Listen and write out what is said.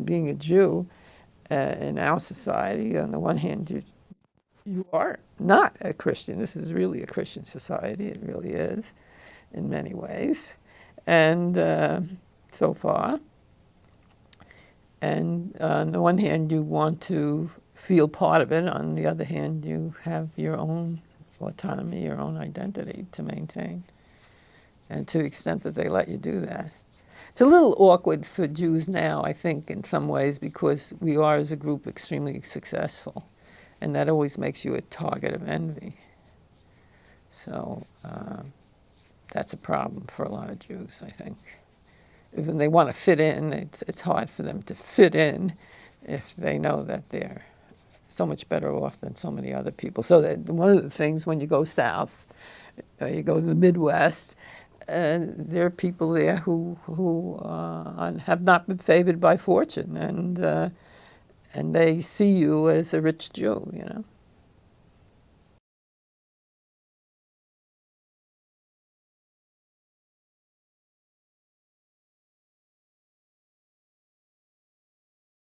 Being a Jew in our society, on the one hand, you are not a Christian. This is really a Christian society. It really is, in many ways, and so far. And on the one hand, you want to feel part of it. On the other hand, you have your own autonomy, your own identity to maintain. And to the extent that they let you do that. It's a little awkward for Jews now, I think, in some ways, because we are, as a group, extremely successful. And that always makes you a target of envy. So that's a problem for a lot of Jews, I think. When they want to fit in, it's hard for them to fit in if they know that they're so much better off than so many other people. So that one of the things when you go south, you go to the Midwest, there are people there who have not been favored by fortune, and they see you as a rich Jew, you know.